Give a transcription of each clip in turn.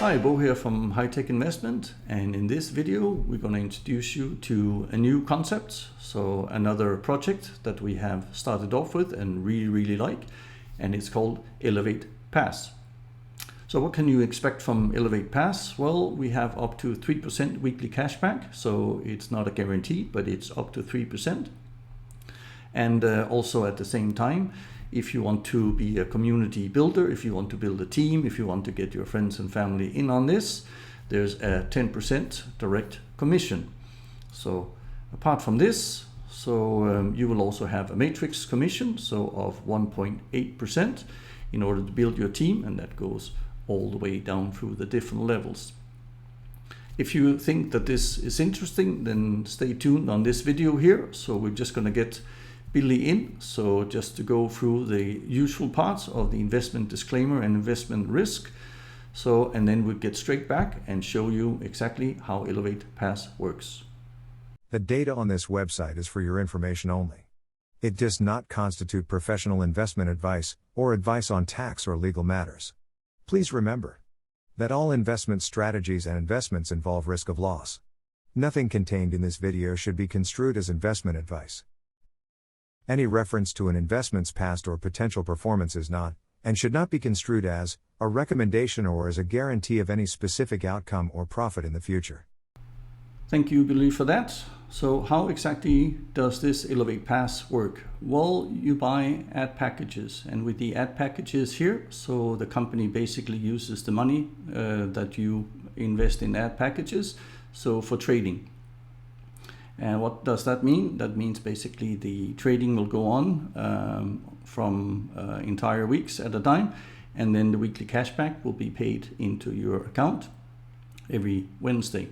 Hi, Bo here from HighTech Investment, and in this video we're going to introduce you to a new concept, so another project that we have started off with and really like, and it's called Elevate Pass. So what can you expect from Elevate Pass? Well, we have up to 3% weekly cashback, so it's not a guarantee, but it's up to 3%. And also at the same time, if you want to be a community builder, if you want to build a team, if you want to get your friends and family in on this, there's a 10% direct commission. So apart from this, you will also have a matrix commission, so of 1.8% in order to build your team, and that goes all the way down through the different levels. If you think that this is interesting, then stay tuned on this video here. So we're just going to get Billy in. So just to go through the usual parts of the investment disclaimer and investment risk. And then we'll get straight back and show you exactly how Elevate Pass works. The data on this website is for your information only. It does not constitute professional investment advice or advice on tax or legal matters. Please remember that all investment strategies and investments involve risk of loss. Nothing contained in this video should be construed as investment advice. Any reference to an investment's past or potential performance is not, and should not be construed as, a recommendation or as a guarantee of any specific outcome or profit in the future. Thank you, Billy, for that. So how exactly does this Elevate Pass work? Well, you buy ad packages, and with the ad packages here, so the company basically uses the money that you invest in ad packages, so for trading. And what does that mean? That means basically the trading will go on from entire weeks at a time, and then the weekly cashback will be paid into your account every Wednesday.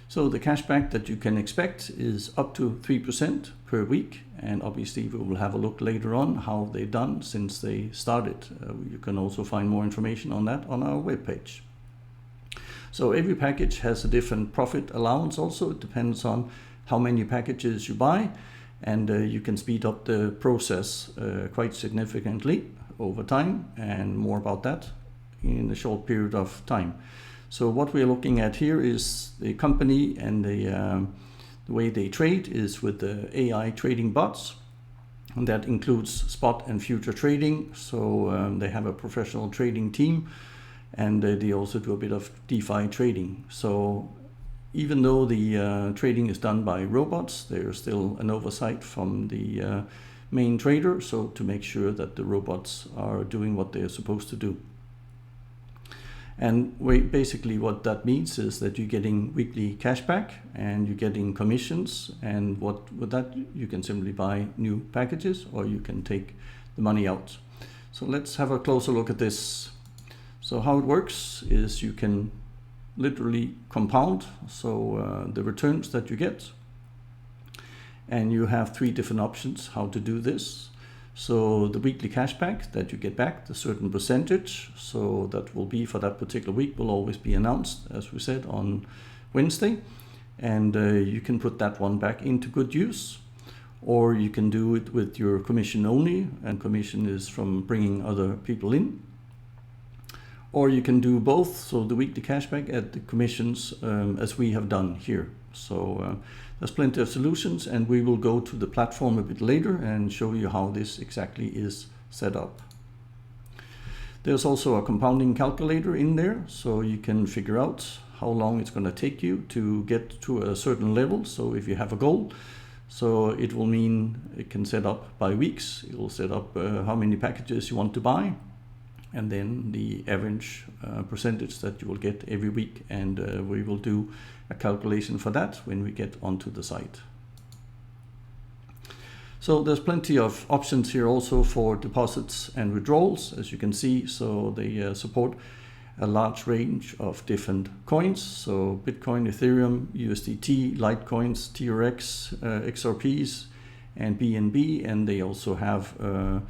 So the cashback that you can expect is up to 3% per week, and obviously we will have a look later on how they've done since they started. You can also find more information on that on our webpage. So every package has a different profit allowance also. It depends on how many packages you buy, and you can speed up the process quite significantly over time, and more about that in a short period of time. So what we're looking at here is the company, and the way they trade is with the AI trading bots, and that includes spot and future trading. So they have a professional trading team, and they also do a bit of DeFi trading. So even though the trading is done by robots, there's still an oversight from the main trader, so to make sure that the robots are doing what they're supposed to do. And basically what that means is that you're getting weekly cashback and you're getting commissions, and with that you can simply buy new packages or you can take the money out. So let's have a closer look at this. So how it works is you can literally compound, so the returns that you get, and you have three different options how to do this. So the weekly cashback that you get back, the certain percentage, so that will be for that particular week, will always be announced, as we said, on Wednesday, and you can put that one back into good use, or you can do it with your commission only, and commission is from bringing other people in. Or you can do both, so the weekly cashback and the commissions, as we have done here. So there's plenty of solutions, and we will go to the platform a bit later and show you how this exactly is set up. There's also a compounding calculator in there, so you can figure out how long it's going to take you to get to a certain level. So if you have a goal, so it will mean it can set up by weeks. It will set up how many packages you want to buy, and then the average percentage that you will get every week, and we will do a calculation for that when we get onto the site. So there's plenty of options here also for deposits and withdrawals, as you can see. So they support a large range of different coins, so Bitcoin, Ethereum, USDT, Litecoins, TRX, XRPs, and BNB, and they also have a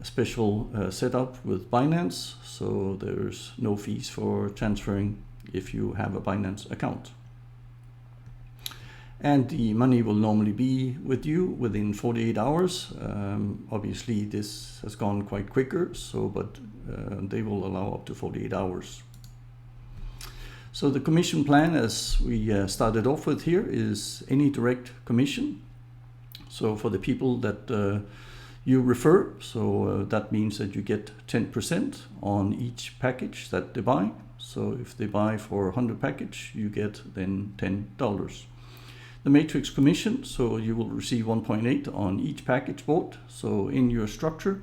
special setup with Binance, so there's no fees for transferring if you have a Binance account. And the money will normally be with you within 48 hours. Obviously this has gone quite quicker, but they will allow up to 48 hours. So the commission plan, as we started off with here, is any direct commission. So for the people that you refer, so that means that you get 10% on each package that they buy. So if they buy for 100 package, you get then $10. The matrix commission, so you will receive 1.8 on each package bought, so in your structure,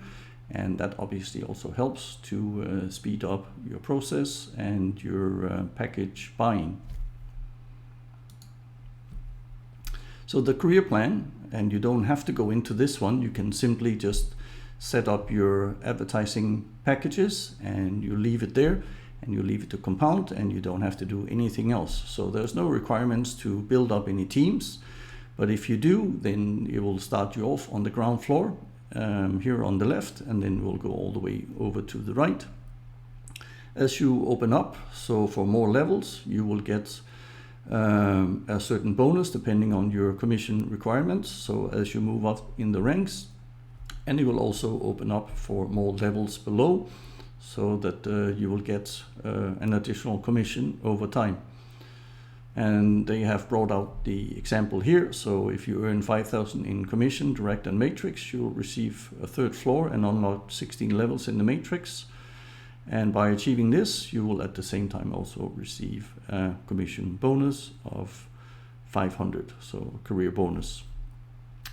and that obviously also helps to speed up your process and your package buying. So the career plan, and you don't have to go into this one, you can simply just set up your advertising packages and you leave it there and you leave it to compound, and you don't have to do anything else. So there's no requirements to build up any teams, but if you do, then it will start you off on the ground floor here on the left, and then we'll go all the way over to the right. As you open up, so for more levels, you will get a certain bonus depending on your commission requirements. So as you move up in the ranks, and it will also open up for more levels below, so that you will get an additional commission over time. And they have brought out the example here. So if you earn 5,000 in commission, direct and matrix, you'll receive a third floor and unlock 16 levels in the matrix. And by achieving this, you will at the same time also receive a commission bonus of 500, so career bonus.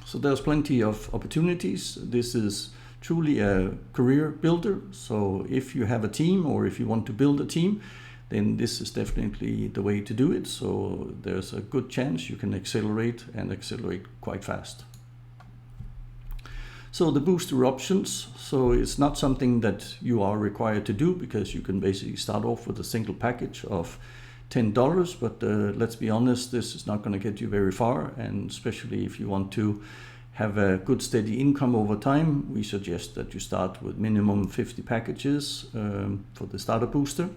So there's plenty of opportunities. This is truly a career builder. So if you have a team, or if you want to build a team, then this is definitely the way to do it. So there's a good chance you can accelerate, and accelerate quite fast. So the booster options, so it's not something that you are required to do, because you can basically start off with a single package of $10, but let's be honest, this is not going to get you very far, and especially if you want to have a good steady income over time, we suggest that you start with minimum 50 packages for the starter booster,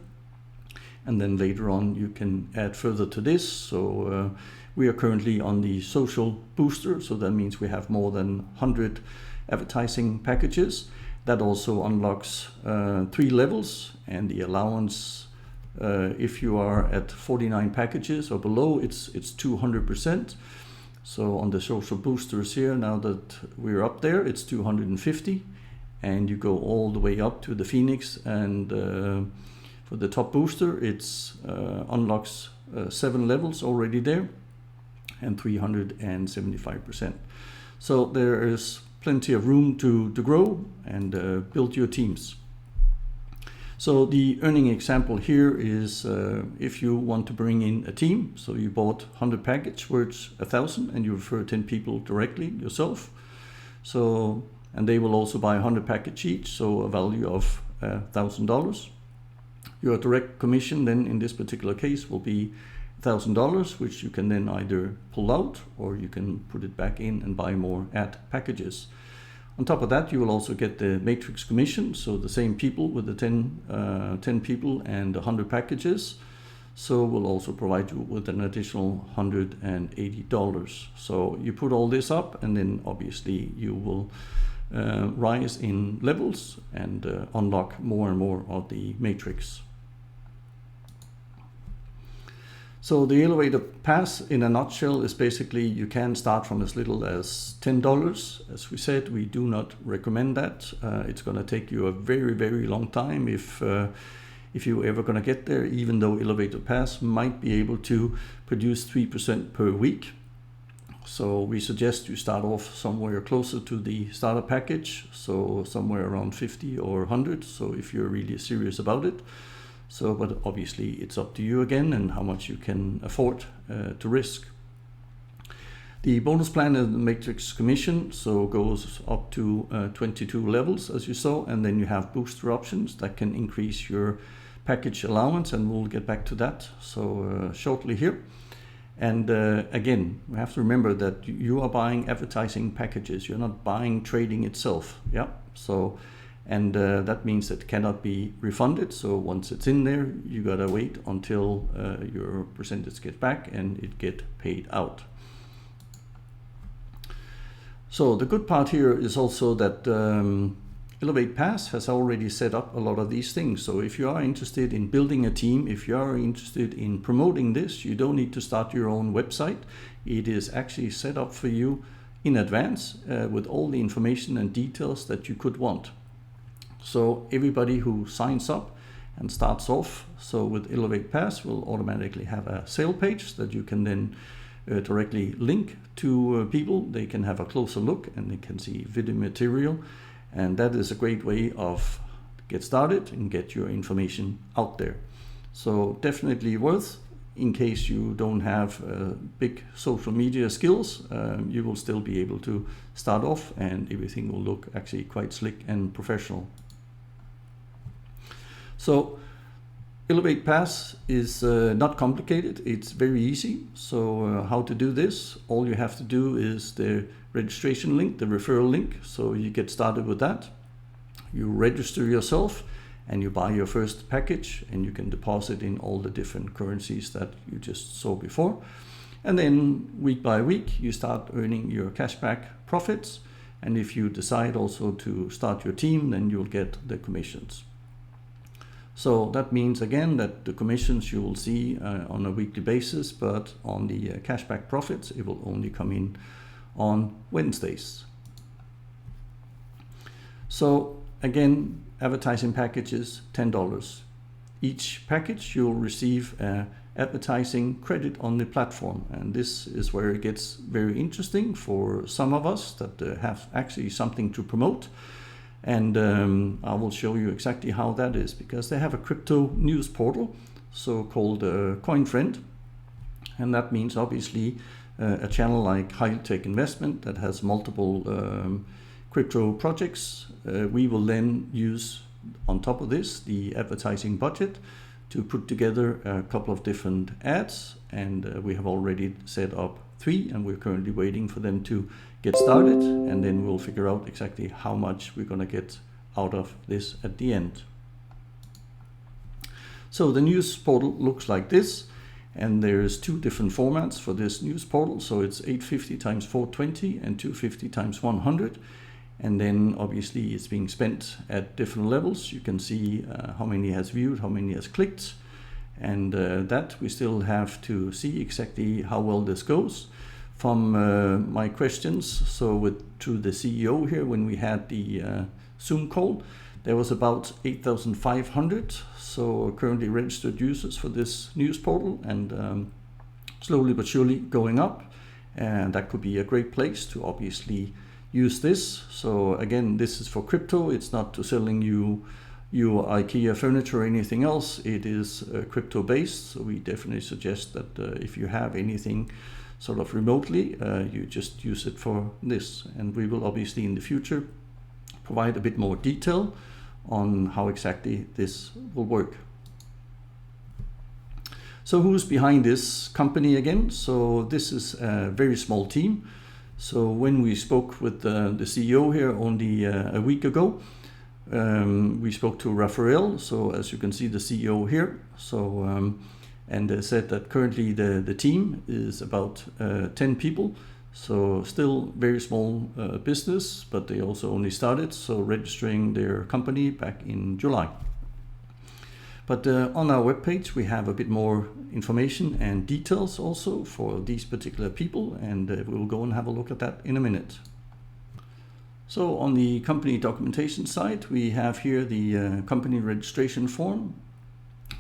and then later on you can add further to this. So we are currently on the social booster, so that means we have more than 100 advertising packages. That also unlocks 3 levels, and the allowance, if you are at 49 packages or below, it's 200%. So on the social boosters here, now that we're up there, it's 250, and you go all the way up to the Phoenix, and for the top booster, it's unlocks 7 levels already there, and 375%. So there is plenty of room to grow and build your teams. So the earning example here is if you want to bring in a team, so you bought 100 package worth 1,000, and you refer 10 people directly yourself. So, and they will also buy 100 package each, so a value of $1,000. Your direct commission then in this particular case will be $1,000, which you can then either pull out, or you can put it back in and buy more ad packages. On top of that, you will also get the matrix commission, so the same people with the 10 people and 100 packages. So we'll also provide you with an additional $180. So you put all this up, and then obviously you will rise in levels and unlock more and more of the matrix. So the elevator pass in a nutshell is basically you can start from as little as $10. As we said, we do not recommend that. It's going to take you a very, very long time if you're ever going to get there, even though elevator pass might be able to produce 3% per week. So we suggest you start off somewhere closer to the starter package, so somewhere around 50 or 100. So if you're really serious about it. So, but obviously it's up to you again, and how much you can afford to risk. The bonus plan and the matrix commission so goes up to 22 levels, as you saw, and then you have booster options that can increase your package allowance, and we'll get back to that so shortly here. And again, we have to remember that you are buying advertising packages. You're not buying trading itself. Yeah. So. And that means it cannot be refunded. So once it's in there, you gotta wait until your percentage gets back and it get paid out. So the good part here is also that Elevate Pass has already set up a lot of these things. So if you are interested in building a team, if you are interested in promoting this, you don't need to start your own website. It is actually set up for you in advance with all the information and details that you could want. So everybody who signs up and starts off, so with Elevate Pass, will automatically have a sale page that you can then directly link to people. They can have a closer look and they can see video material. And that is a great way of get started and get your information out there. So definitely worth, in case you don't have big social media skills, you will still be able to start off and everything will look actually quite slick and professional. So Elevate Pass is not complicated, it's very easy. So how to do this? All you have to do is the registration link, the referral link. So you get started with that. You register yourself and you buy your first package and you can deposit in all the different currencies that you just saw before. And then week by week, you start earning your cashback profits. And if you decide also to start your team, then you'll get the commissions. So that means again that the commissions you will see on a weekly basis, but on the cashback profits, it will only come in on Wednesdays. So again, advertising packages, $10. Each package you'll receive advertising credit on the platform, and this is where it gets very interesting for some of us that have actually something to promote. And I will show you exactly how that is, because they have a crypto news portal, so called CoinFriend, and that means obviously a channel like HighTech Investment that has multiple crypto projects. We will then use on top of this the advertising budget to put together a couple of different ads, and we have already set up 3 and we're currently waiting for them to get started, and then we'll figure out exactly how much we're going to get out of this at the end. So the news portal looks like this, and there's 2 different formats for this news portal. So it's 850 times 420 and 250 times 100. And then obviously it's being spent at different levels. You can see how many has viewed, how many has clicked, and that we still have to see exactly how well this goes. From my questions, so to the CEO here, when we had the Zoom call, there was about 8,500 so currently registered users for this news portal, and slowly but surely going up, and that could be a great place to obviously use this. So again, this is for crypto. It's not to selling you IKEA furniture or anything else. It is crypto based, so we definitely suggest that if you have anything sort of remotely, you just use it for this. And we will obviously in the future provide a bit more detail on how exactly this will work. So who's behind this company again? So this is a very small team. So when we spoke with the CEO here only a week ago, we spoke to Raphael. So as you can see, the CEO here. So and they said that currently the team is about 10 people. So still very small business, but they also only started, so registering their company back in July. But on our webpage, we have a bit more information and details also for these particular people, and we'll go and have a look at that in a minute. So on the company documentation side, we have here the company registration form,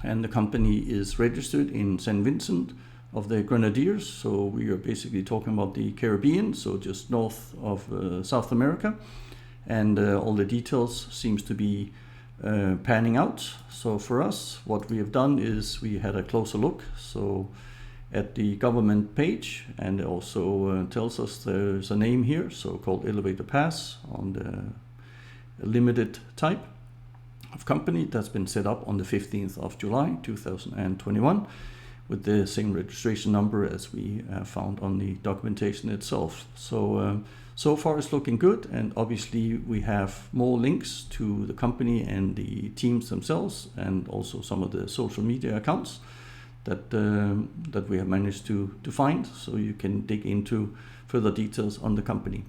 and the company is registered in St. Vincent of the Grenadines. So we are basically talking about the Caribbean, so just north of South America, and all the details seems to be panning out. So for us, what we have done is we had a closer look so at the government page, and it also tells us there's a name here, so called Elevator Pass, on the limited type of company that's been set up on the 15th of July 2021 with the same registration number as we found on the documentation itself. So so far it's looking good, and obviously we have more links to the company and the teams themselves, and also some of the social media accounts that we have managed to find, so you can dig into further details on the company.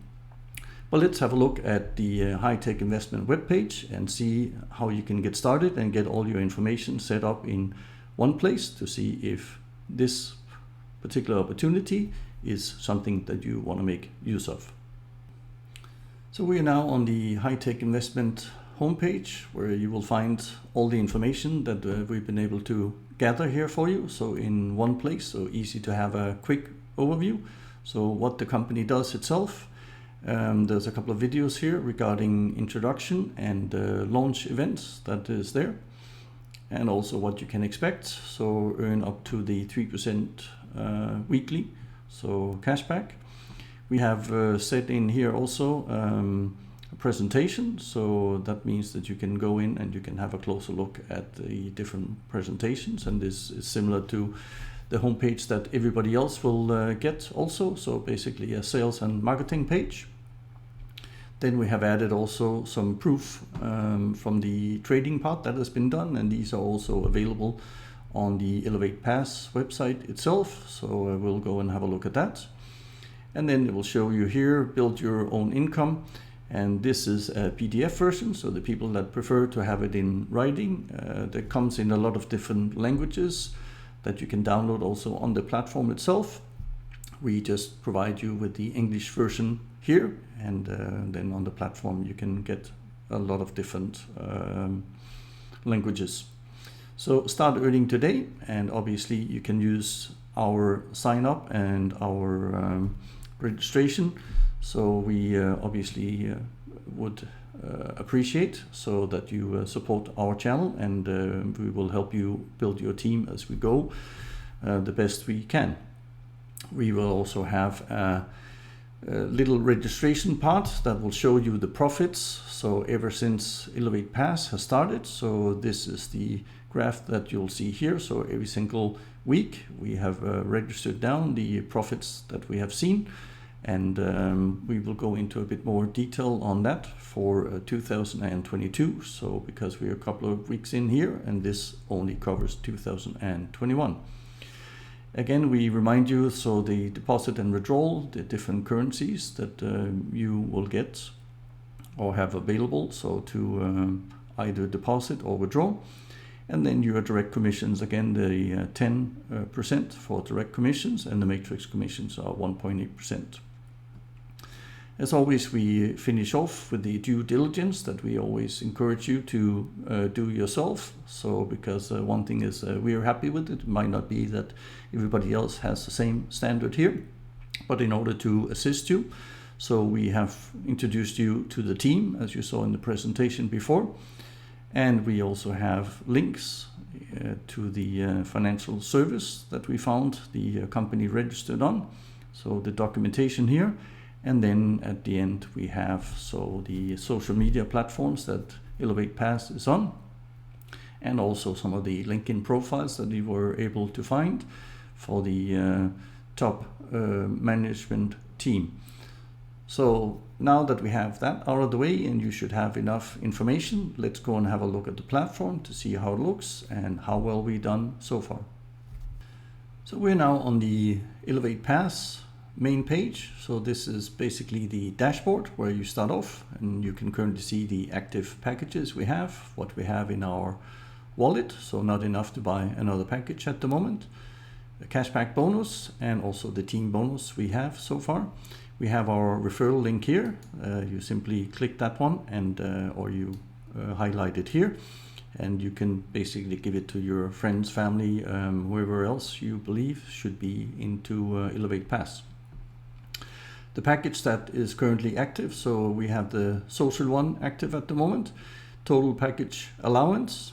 But let's have a look at the HighTech investment webpage and see how you can get started and get all your information set up in one place to see if this particular opportunity is something that you want to make use of. So we are now on the HighTech investment homepage, where you will find all the information that we've been able to gather here for you. So in one place, so easy to have a quick overview. So what the company does itself. There's a couple of videos here regarding introduction and launch events that is there, and also what you can expect. So earn up to the 3% weekly, so cashback. We have set in here also a presentation, so that means that you can go in and you can have a closer look at the different presentations, and this is similar to the homepage that everybody else will get also, so basically a sales and marketing page. Then we have added also some proof from the trading part that has been done, and these are also available on the Elevate Pass website itself, so we'll go and have a look at that. And then it will show you here, build your own income, and this is a PDF version, so the people that prefer to have it in writing, that comes in a lot of different languages that you can download also on the platform itself. We just provide you with the English version here, and then on the platform you can get a lot of different languages. So start earning today, and obviously you can use our sign up and our registration. So we obviously would appreciate so that you support our channel, and we will help you build your team as we go the best we can. We will also have a little registration part that will show you the profits. So ever since Elevate Pass has started, so this is the graph that you'll see here. So every single week we have registered down the profits that we have seen, and we will go into a bit more detail on that for 2022. So because we're a couple of weeks in here, and this only covers 2021. Again, we remind you, so the deposit and withdrawal, the different currencies that you will get or have available, so to either deposit or withdraw. And then your direct commissions, again, the 10% for direct commissions, and the matrix commissions are 1.8%. As always, we finish off with the due diligence that we always encourage you to do yourself. So because one thing is we are happy with it. It might not be that everybody else has the same standard here, but in order to assist you, so we have introduced you to the team, as you saw in the presentation before. And we also have links to the financial service that we found the company registered on. So the documentation here. And then at the end we have so the social media platforms that Elevate Pass is on, and also some of the LinkedIn profiles that we were able to find for the top management team. So now that we have that out of the way, and you should have enough information, let's go and have a look at the platform to see how it looks and how well we've done so far. So we're now on the Elevate Pass main page. So this is basically the dashboard where you start off, and you can currently see the active packages we have, what we have in our wallet, so not enough to buy another package at the moment, a cashback bonus, and also the team bonus we have so far. We have our referral link here. You simply click that one, and or you highlight it here, and you can basically give it to your friends, family, whoever else you believe should be into Elevate Pass. The package that is currently active, so we have the social one active at the moment, total package allowance,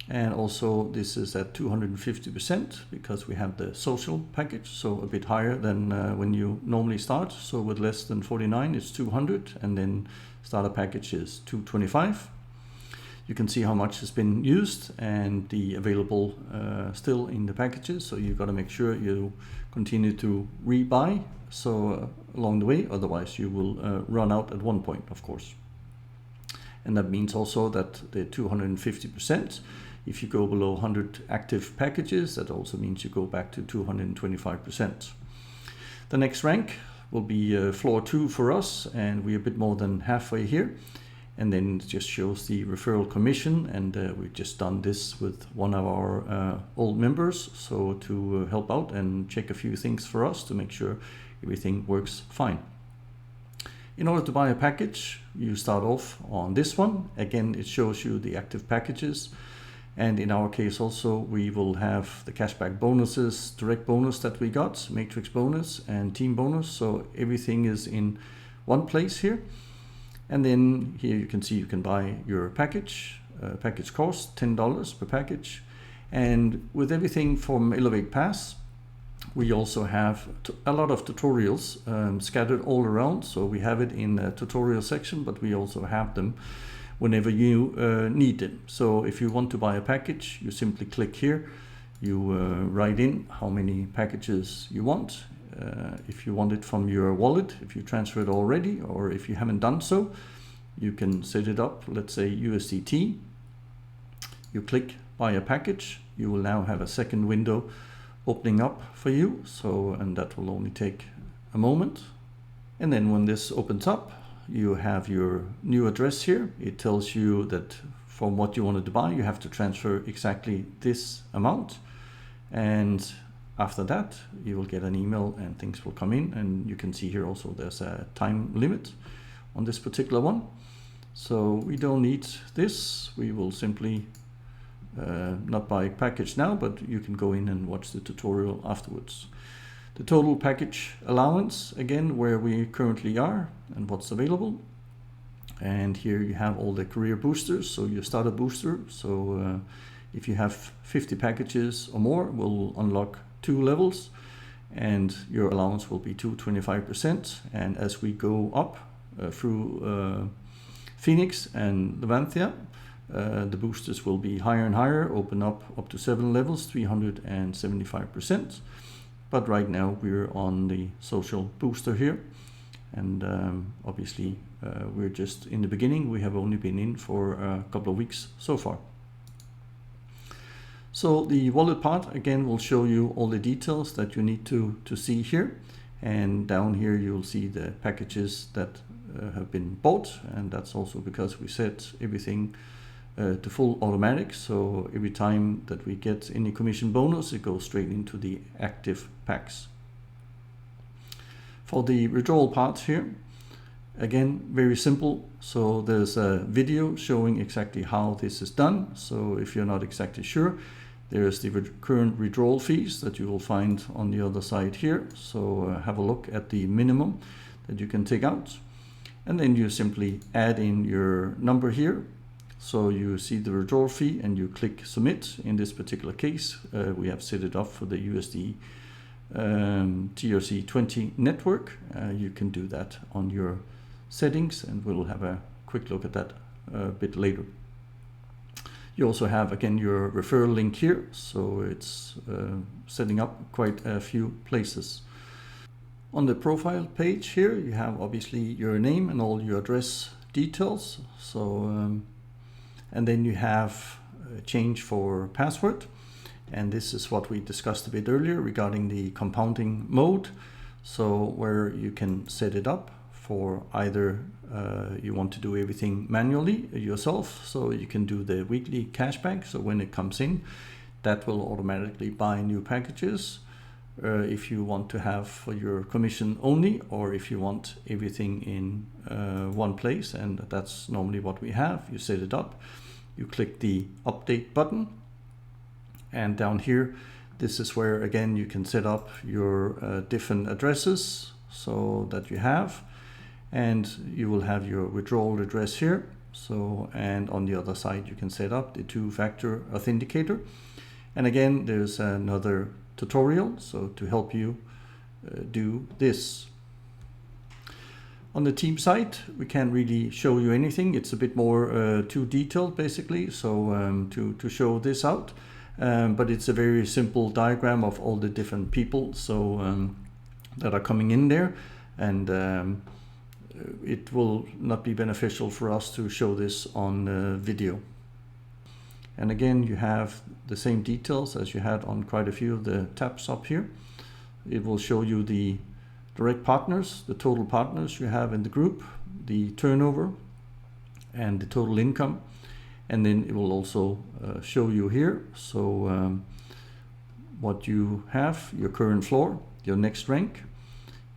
and also this is at 250% because we have the social package, so a bit higher than when you normally start. So with less than 49 it's 200, and then starter package is 225. You can see how much has been used and the available still in the packages, so you've got to make sure you continue to rebuy so along the way, otherwise you will run out at one point, of course. And that means also that the 250%, if you go below 100 active packages, that also means you go back to 225%. The next rank will be floor 2 for us, and we're a bit more than halfway here. And then it just shows the referral commission, and we've just done this with one of our old members, so to help out and check a few things for us to make sure everything works fine. In order to buy a package, you start off on this one. Again, it shows you the active packages, and in our case also we will have the cashback bonuses, direct bonus that we got, matrix bonus and team bonus, so everything is in one place here. And then here you can see you can buy your package. Package costs $10 per package. And with everything from Elevate Pass, we also have a lot of tutorials scattered all around. So we have it in a tutorial section, but we also have them whenever you need them. So if you want to buy a package, you simply click here. You write in how many packages you want. If you want it from your wallet, if you transfer it already, or if you haven't done so, you can set it up, let's say USDT. You click buy a package. You will now have a second window opening up for you. So, and that will only take a moment. And then when this opens up, you have your new address here. It tells you that from what you wanted to buy, you have to transfer exactly this amount. And after that, you will get an email and things will come in, and you can see here also there's a time limit on this particular one. So we don't need this. We will simply not buy a package now, but you can go in and watch the tutorial afterwards. The total package allowance, again, where we currently are and what's available. And here you have all the career boosters. So you start a booster. So if you have 50 packages or more, we'll unlock 2 levels, and your allowance will be 225%. And as we go up through Phoenix and Levantia, the boosters will be higher and higher, open up to 7 levels, 375%. But right now we're on the social booster here, and obviously we're just in the beginning. We have only been in for a couple of weeks so far. So the wallet part again will show you all the details that you need to see here, and down here you'll see the packages that have been bought, and that's also because we set everything to full automatic. So every time that we get any commission bonus, it goes straight into the active packs. For the withdrawal part here, again, very simple. So there's a video showing exactly how this is done. So if you're not exactly sure, there's the current withdrawal fees that you will find on the other side here. So have a look at the minimum that you can take out. And then you simply add in your number here. So you see the withdrawal fee and you click submit. In this particular case, we have set it up for the USD TRC20 network. You can do that on your settings, and we'll have a quick look at that a bit later. You also have, again, your referral link here, so it's setting up quite a few places. On the profile page here, you have obviously your name and all your address details. So, and then you have a change for password. And this is what we discussed a bit earlier regarding the compounding mode. So where you can set it up for either you want to do everything manually yourself, so you can do the weekly cashback. So when it comes in, that will automatically buy new packages. If you want to have for your commission only, or if you want everything in one place, and that's normally what we have. You set it up, you click the update button, and down here, this is where again you can set up your different addresses so that you have, and you will have your withdrawal address here. So, and on the other side you can set up the 2-factor authenticator. And again, there's another tutorial so to help you do this. On the team site, we can't really show you anything. It's a bit more too detailed basically, so to show this out. But it's a very simple diagram of all the different people so that are coming in there, and it will not be beneficial for us to show this on video. And again, you have the same details as you had on quite a few of the tabs up here. It will show you the direct partners, the total partners you have in the group, the turnover, and the total income. And then it will also show you here. So what you have, your current floor, your next rank,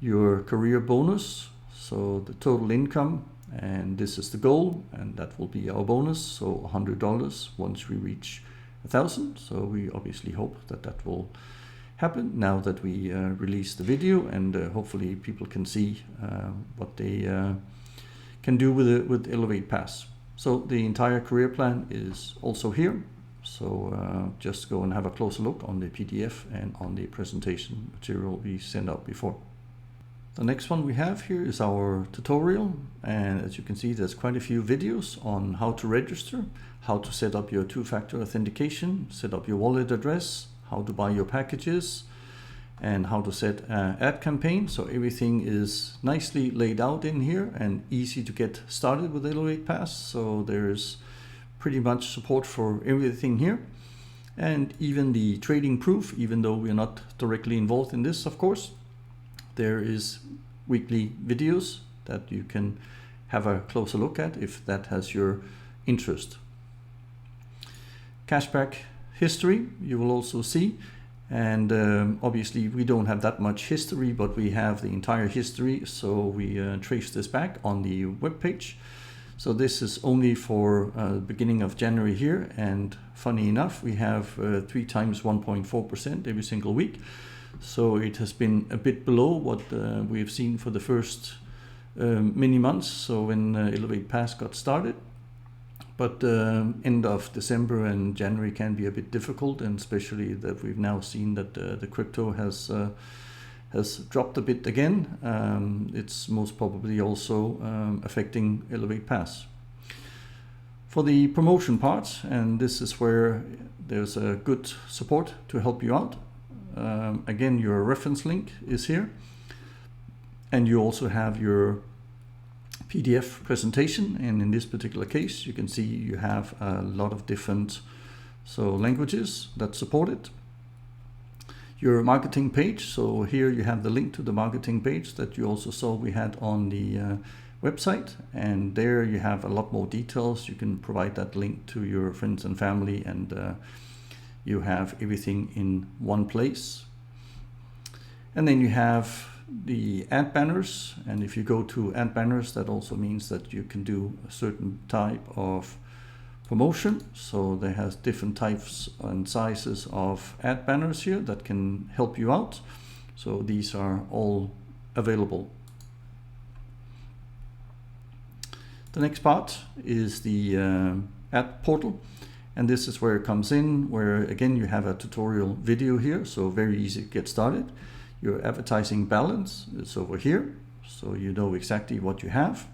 your career bonus, so the total income, and this is the goal, and that will be our bonus, so $100 once we reach 1,000. So we obviously hope that that will happen now that we release the video, and hopefully people can see what they can do with Elevate Pass. So the entire career plan is also here. So just go and have a closer look on the PDF and on the presentation material we sent out before. The next one we have here is our tutorial, and as you can see, there's quite a few videos on how to register, how to set up your two-factor authentication, set up your wallet address, how to buy your packages, and how to set an ad campaign. So everything is nicely laid out in here and easy to get started with Elevate Pass. So there's pretty much support for everything here, and even the trading proof, even though we're not directly involved in this, of course. There is weekly videos that you can have a closer look at if that has your interest. Cashback history you will also see, and obviously we don't have that much history, but we have the entire history, so we trace this back on the web page. So this is only for beginning of January here, and funny enough we have 3 times 1.4% every single week. So it has been a bit below what we have seen for the first many months, so when Elevate Pass got started. But end of December and January can be a bit difficult, and especially that we've now seen that the crypto has dropped a bit again. It's most probably also affecting Elevate Pass. For the promotion part, and this is where there's a good support to help you out. Again, your reference link is here, and you also have your PDF presentation, and in this particular case you can see you have a lot of different languages that support it. Your marketing page, so here you have the link to the marketing page that you also saw we had on the website, and there you have a lot more details. You can provide that link to your friends and family, and you have everything in one place. And then you have the ad banners, and if you go to ad banners, that also means that you can do a certain type of promotion. So they have different types and sizes of ad banners here that can help you out. So these are all available. The next part is the ad portal. And this is where it comes in, where again you have a tutorial video here, so very easy to get started. Your advertising balance is over here, so you know exactly what you have.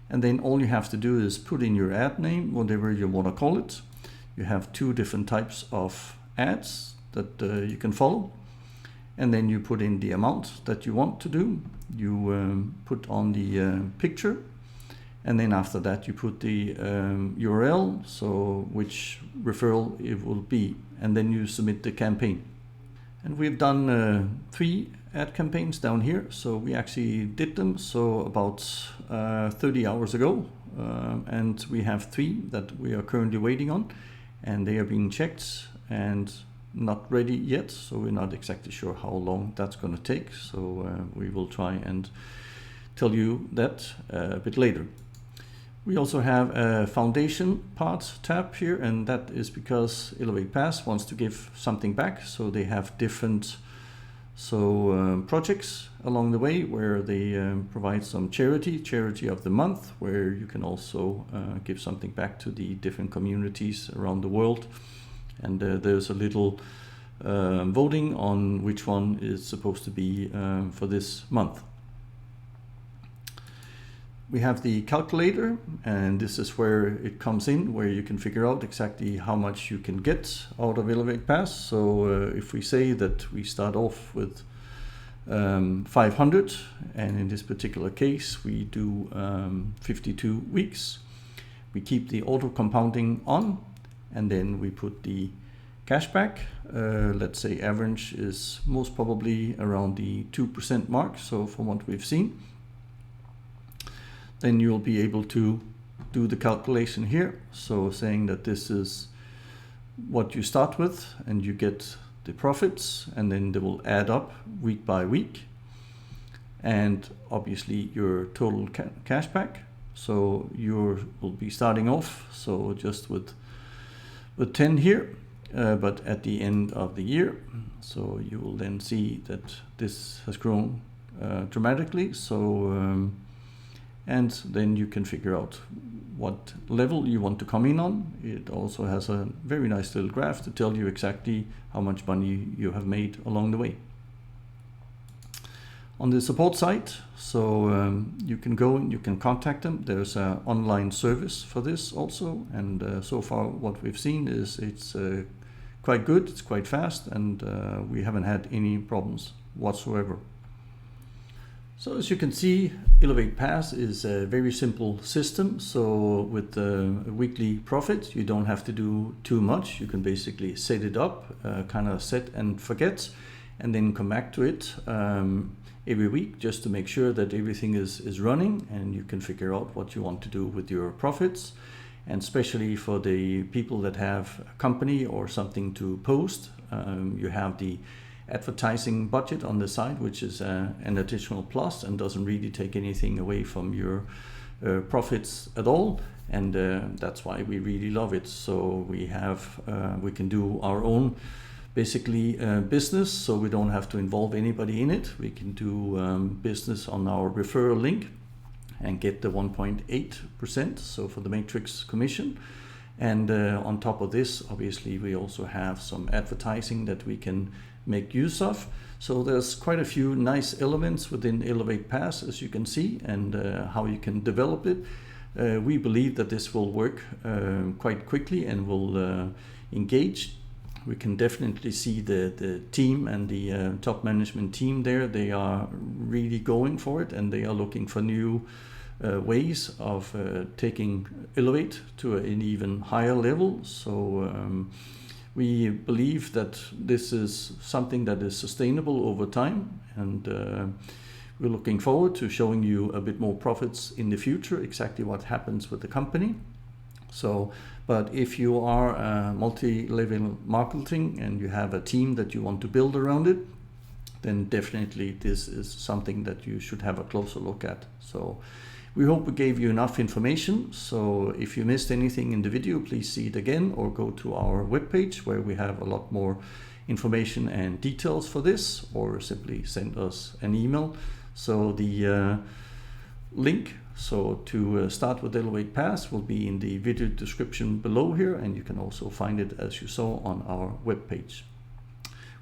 And then all you have to do is put in your ad name, whatever you want to call it. You have 2 different types of ads that you can follow. And then you put in the amount that you want to do. You put on the picture. And then after that you put the URL, so which referral it will be, and then you submit the campaign. And we've done 3 ad campaigns down here, so we actually did them so about 30 hours ago, and we have 3 that we are currently waiting on, and they are being checked and not ready yet, so we're not exactly sure how long that's going to take, so we will try and tell you that a bit later. We also have a foundation part tab here, and that is because Elevate Pass wants to give something back. So they have different projects along the way where they provide some charity of the month, where you can also give something back to the different communities around the world. And there's a little voting on which one is supposed to be for this month. We have the calculator, and this is where it comes in, where you can figure out exactly how much you can get out of Elevate Pass. So if we say that we start off with 500, and in this particular case we do 52 weeks, we keep the auto compounding on, and then we put the cashback. Let's say average is most probably around the 2% mark. So from what we've seen, then you'll be able to do the calculation here. So saying that this is what you start with and you get the profits, and then they will add up week by week, and obviously your total cashback. So you will be starting off so just with 10 here, but at the end of the year, so you will then see that this has grown dramatically. So and then you can figure out what level you want to come in on. It also has a very nice little graph to tell you exactly how much money you have made along the way. On the support site, so you can go and you can contact them. There's an online service for this also, and so far what we've seen is it's quite good, it's quite fast, and we haven't had any problems whatsoever. So as you can see, Elevate Pass is a very simple system. So with the weekly profit, you don't have to do too much. You can basically set it up, kind of set and forget, and then come back to it every week just to make sure that everything is running, and you can figure out what you want to do with your profits. And especially for the people that have a company or something to post, you have the advertising budget on the side, which is an additional plus and doesn't really take anything away from your profits at all, and that's why we really love it. So we can do our own basically business, so we don't have to involve anybody in it. We can do business on our referral link and get the 1.8%, so for the matrix commission. And on top of this, obviously we also have some advertising that we can make use of. So there's quite a few nice elements within Elevate Pass, as you can see, and how you can develop it. We believe that this will work quite quickly and will engage. We can definitely see the team and the top management team there. They are really going for it, and they are looking for new ways of taking Elevate to an even higher level. So we believe that this is something that is sustainable over time, and we're looking forward to showing you a bit more profits in the future, exactly what happens with the company. So, but if you are multi-level marketing and you have a team that you want to build around it, then definitely this is something that you should have a closer look at. So we hope we gave you enough information. So if you missed anything in the video, please see it again or go to our webpage where we have a lot more information and details for this, or simply send us an email. So the link to start with Elevate Pass will be in the video description below here, and you can also find it as you saw on our webpage.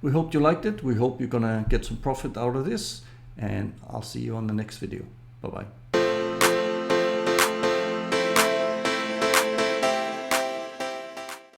We hope you liked it. We hope you're gonna get some profit out of this, and I'll see you on the next video. Bye-bye.